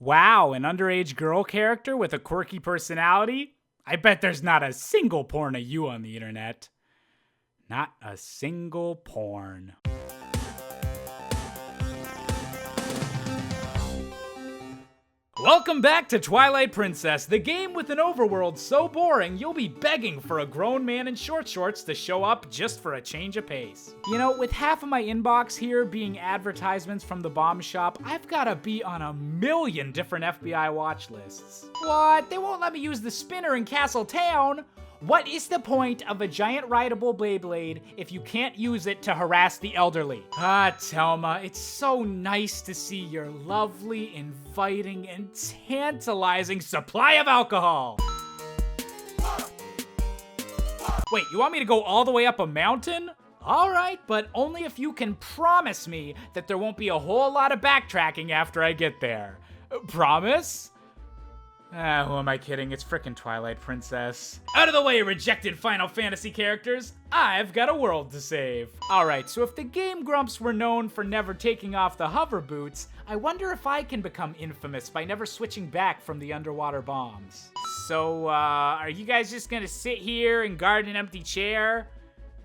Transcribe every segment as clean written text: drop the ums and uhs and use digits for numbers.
Wow, an underage girl character with a quirky personality? I bet there's not a single porn of you on the internet. Not a single porn. Welcome back to Twilight Princess, the game with an overworld so boring you'll be begging for a grown man in short shorts to show up just for a change of pace. You know, with half of my inbox here being advertisements from the bomb shop, I've gotta be on a million different FBI watch lists. What? They won't let me use the spinner in Castle Town? What is the point of a giant rideable Beyblade if you can't use it to harass the elderly? Ah, Telma, it's so nice to see your lovely, inviting, and tantalizing supply of alcohol. Wait, you want me to go all the way up a mountain? All right, but only if you can promise me that there won't be a whole lot of backtracking after I get there. Promise? Who am I kidding? It's frickin' Twilight Princess. Out of the way, rejected Final Fantasy characters. I've got a world to save. Alright, so if the Game Grumps were known for never taking off the hover boots, I wonder if I can become infamous by never switching back from the underwater bombs. So, are you guys just gonna sit here and guard an empty chair?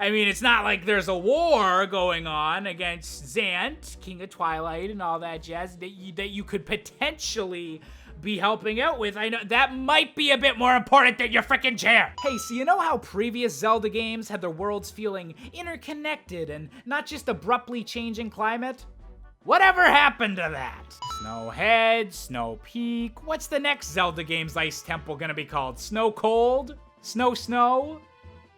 I mean, it's not like there's a war going on against Zant, King of Twilight, and all that jazz that you could potentially be helping out with. I know that might be a bit more important than your frickin' chair. Hey, so you know how previous Zelda games had their worlds feeling interconnected and not just abruptly changing climate? Whatever happened to that? Snowhead, Snow Peak, what's the next Zelda game's ice temple gonna be called? Snow Cold? Snow?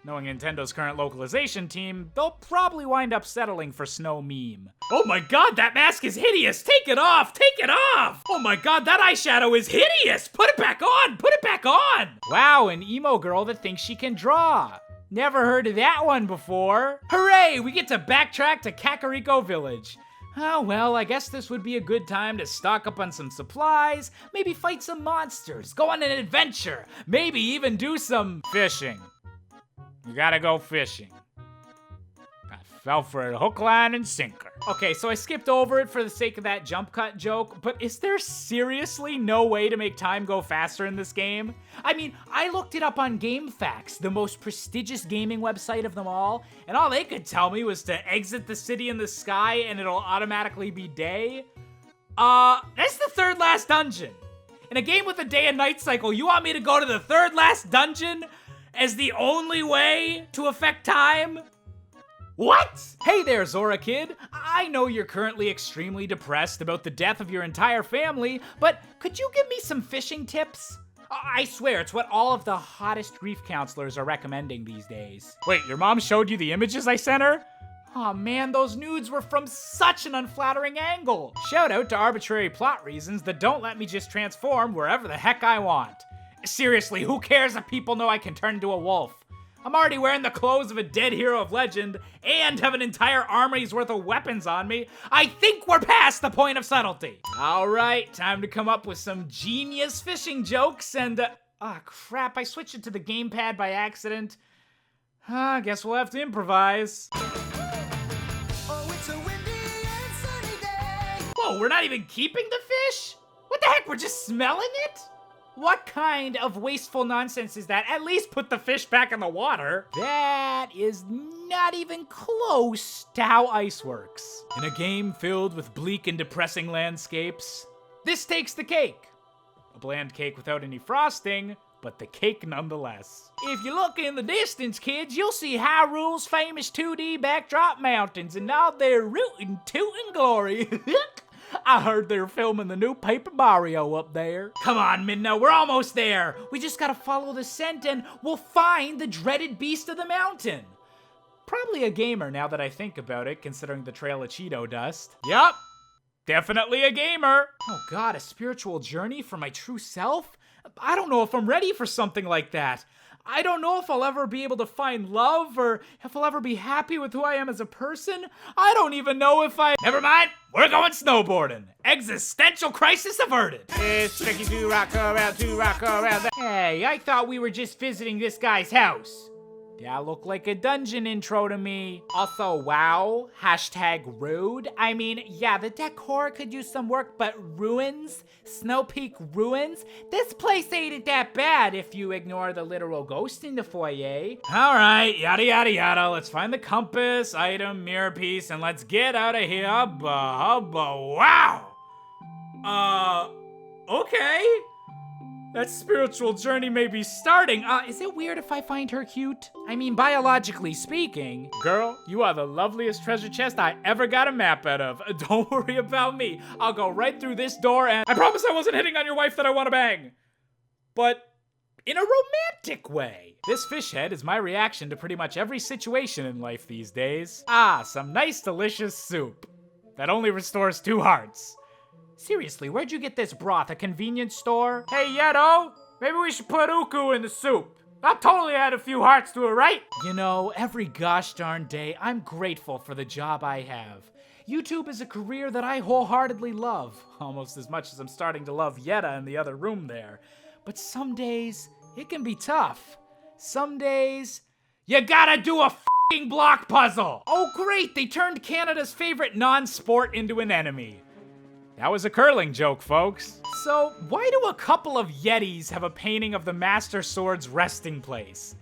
Knowing Nintendo's current localization team, they'll probably wind up settling for Snow Meme. Oh my god, that mask is hideous! Take it off! Take it off! Oh my god, that eyeshadow is hideous! Put it back on! Put it back on! Wow, an emo girl that thinks she can draw. Never heard of that one before. Hooray, we get to backtrack to Kakariko Village. Oh well, I guess this would be a good time to stock up on some supplies, maybe fight some monsters, go on an adventure, maybe even do some fishing. You gotta go fishing. I fell for a hook, line, and sinker. Okay, so I skipped over it for the sake of that jump cut joke, but is there seriously no way to make time go faster in this game? I mean, I looked it up on GameFAQs, the most prestigious gaming website of them all, and all they could tell me was to exit the city in the sky and it'll automatically be day. That's the third last dungeon. In a game with a day and night cycle, you want me to go to the third last dungeon as the only way to affect time? What? Hey there, Zora Kid. I know you're currently extremely depressed about the death of your entire family, but could you give me some fishing tips? I swear, it's what all of the hottest grief counselors are recommending these days. Wait, your mom showed you the images I sent her? Oh man, those nudes were from such an unflattering angle. Shout out to arbitrary plot reasons that don't let me just transform wherever the heck I want. Seriously, who cares if people know I can turn into a wolf? I'm already wearing the clothes of a dead hero of legend and have an entire army's worth of weapons on me. I think we're past the point of subtlety. All right, time to come up with some genius fishing jokes and, crap, I switched it to the gamepad by accident. I guess we'll have to improvise. Oh, it's a windy and sunny day. Whoa, we're not even keeping the fish? What the heck, we're just smelling it? What kind of wasteful nonsense is that? At least put the fish back in the water. That is not even close to how ice works. In a game filled with bleak and depressing landscapes, this takes the cake. A bland cake without any frosting, but the cake nonetheless. If you look in the distance, kids, you'll see Hyrule's famous 2D backdrop mountains and all their rootin' tootin' glory. I heard they're filming the new Paper Mario up there. Come on, Midna, we're almost there. We just gotta follow the scent and we'll find the dreaded beast of the mountain. Probably a gamer now that I think about it, considering the trail of Cheeto dust. Yup, definitely a gamer. Oh god, a spiritual journey for my true self? I don't know if I'm ready for something like that. I don't know if I'll ever be able to find love or if I'll ever be happy with who I am as a person. I don't even know if Never mind, we're going snowboarding. Existential crisis averted. It's tricky to rock around, Hey, I thought we were just visiting this guy's house. That looked like a dungeon intro to me. Also, wow, hashtag rude. I mean, yeah, the decor could use some work, but ruins? Snow Peak ruins? This place ain't that bad if you ignore the literal ghost in the foyer. All right, yada yada yada. Let's find the compass, item, mirror piece, and let's get out of here. Wow. Okay. That spiritual journey may be starting. Is it weird if I find her cute? I mean, biologically speaking. Girl, you are the loveliest treasure chest I ever got a map out of. Don't worry about me. I'll go right through this door and I promise I wasn't hitting on your wife that I want to bang. But in a romantic way. This fish head is my reaction to pretty much every situation in life these days. Some nice delicious soup that only restores 2 hearts. Seriously, where'd you get this broth? A convenience store? Hey, Yeto, maybe we should put Uku in the soup. I'll totally add a few hearts to it, right? You know, every gosh darn day, I'm grateful for the job I have. YouTube is a career that I wholeheartedly love, almost as much as I'm starting to love Yetta in the other room there. But some days, it can be tough. Some days, you gotta do a f***ing block puzzle. Oh great, they turned Canada's favorite non-sport into an enemy. That was a curling joke, folks. So, why do a couple of Yetis have a painting of the Master Sword's resting place?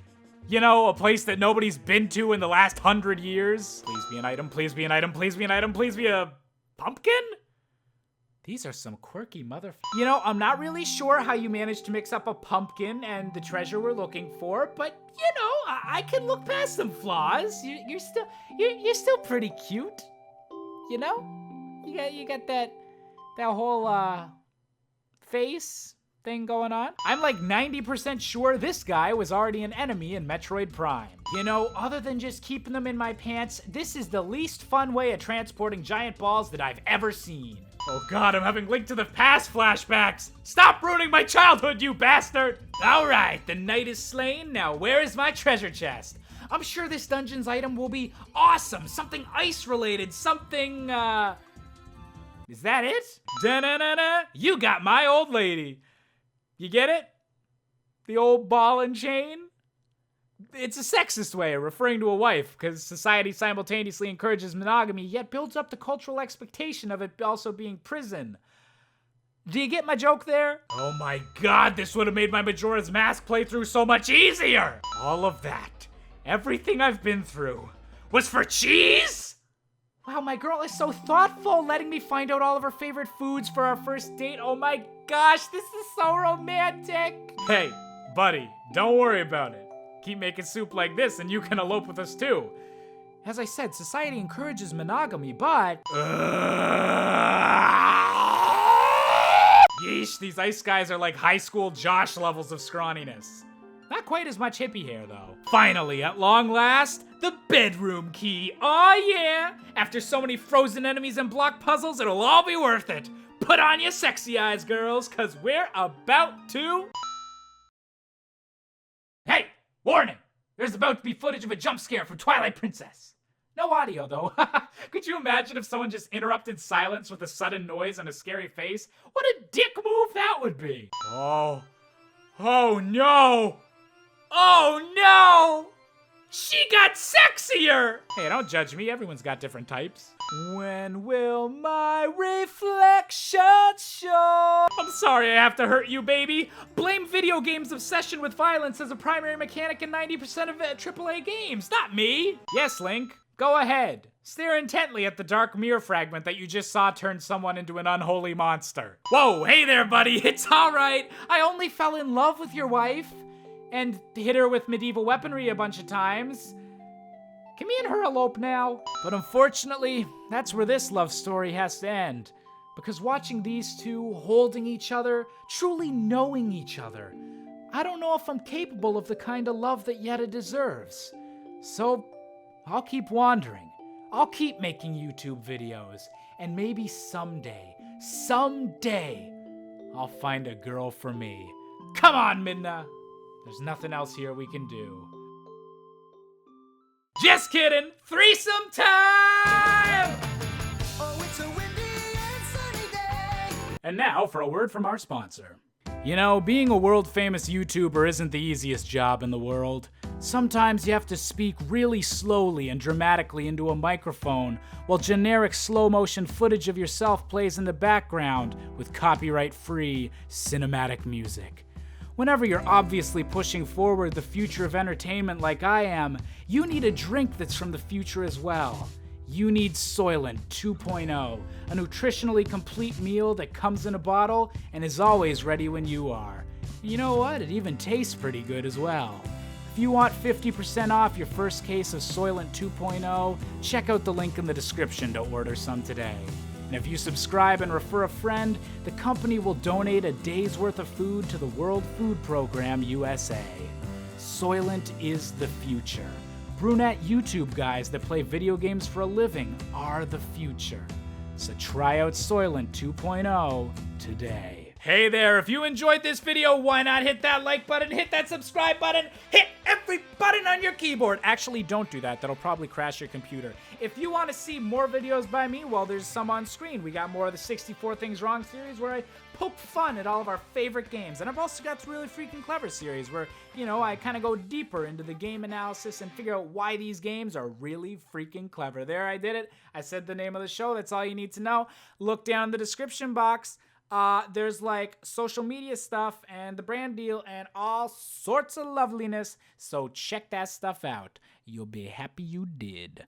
You know, a place that nobody's been to in the last 100 years? Please be an item, please be an item, please be an item, please be a pumpkin? These are some quirky You know, I'm not really sure how you managed to mix up a pumpkin and the treasure we're looking for, but you know, I can look past some flaws. You're still pretty cute. You know? You got that whole face thing going on. I'm like 90% sure this guy was already an enemy in Metroid Prime. You know, other than just keeping them in my pants, this is the least fun way of transporting giant balls that I've ever seen. Oh god, I'm having Link to the Past flashbacks! Stop ruining my childhood, you bastard! Alright, the night is slain, now where is my treasure chest? I'm sure this dungeon's item will be awesome, something ice related, something, Is that it? Da-na-na-na, you got my old lady. You get it? The old ball and chain? It's a sexist way of referring to a wife, because society simultaneously encourages monogamy, yet builds up the cultural expectation of it also being prison. Do you get my joke there? Oh my god, this would have made my Majora's Mask playthrough so much easier! All of that, everything I've been through, was for cheese?! Wow, my girl is so thoughtful, letting me find out all of her favorite foods for our first date. Oh my gosh, this is so romantic. Hey, buddy, don't worry about it. Keep making soup like this and you can elope with us too. As I said, society encourages monogamy, but... Yeesh, these ice guys are like high school Josh levels of scrawniness. Not quite as much hippie hair, though. Finally, at long last, the bedroom key. Aw, yeah! After so many frozen enemies and block puzzles, it'll all be worth it. Put on your sexy eyes, girls, cause we're about to... Hey! Warning! There's about to be footage of a jump scare from Twilight Princess. No audio, though. Could you imagine if someone just interrupted silence with a sudden noise and a scary face? What a dick move that would be! Oh no! Oh no! She got sexier! Hey, don't judge me. Everyone's got different types. When will my reflection show? I'm sorry I have to hurt you, baby. Blame video games' obsession with violence as a primary mechanic in 90% of AAA games, not me. Yes, Link. Go ahead. Stare intently at the dark mirror fragment that you just saw turn someone into an unholy monster. Whoa, hey there, buddy. It's all right. I only fell in love with your wife and hit her with medieval weaponry a bunch of times. Can me and her elope now? But unfortunately, that's where this love story has to end. Because watching these two holding each other, truly knowing each other, I don't know if I'm capable of the kind of love that Yetta deserves. So, I'll keep wandering. I'll keep making YouTube videos. And maybe someday, I'll find a girl for me. Come on, Midna! There's nothing else here we can do. Just kidding! Threesome time! Oh, it's a windy and sunny day. And now for a word from our sponsor. You know, being a world-famous YouTuber isn't the easiest job in the world. Sometimes you have to speak really slowly and dramatically into a microphone, while generic slow-motion footage of yourself plays in the background with copyright-free cinematic music. Whenever you're obviously pushing forward the future of entertainment like I am, you need a drink that's from the future as well. You need Soylent 2.0, a nutritionally complete meal that comes in a bottle and is always ready when you are. You know what? It even tastes pretty good as well. If you want 50% off your first case of Soylent 2.0, check out the link in the description to order some today. And if you subscribe and refer a friend, the company will donate a day's worth of food to the World Food Program USA. Soylent is the future. Brunette YouTube guys that play video games for a living are the future. So try out Soylent 2.0 today. Hey there, if you enjoyed this video, why not hit that like button, hit that subscribe button, hit every button on your keyboard. Actually, don't do that. That'll probably crash your computer. If you want to see more videos by me, well, there's some on screen. We got more of the 64 Things Wrong series where I poke fun at all of our favorite games. And I've also got the Really Freaking Clever series where, I kind of go deeper into the game analysis and figure out why these games are really freaking clever. There, I did it. I said the name of the show. That's all you need to know. Look down in the description box. There's like social media stuff and the brand deal and all sorts of loveliness. So check that stuff out. You'll be happy you did.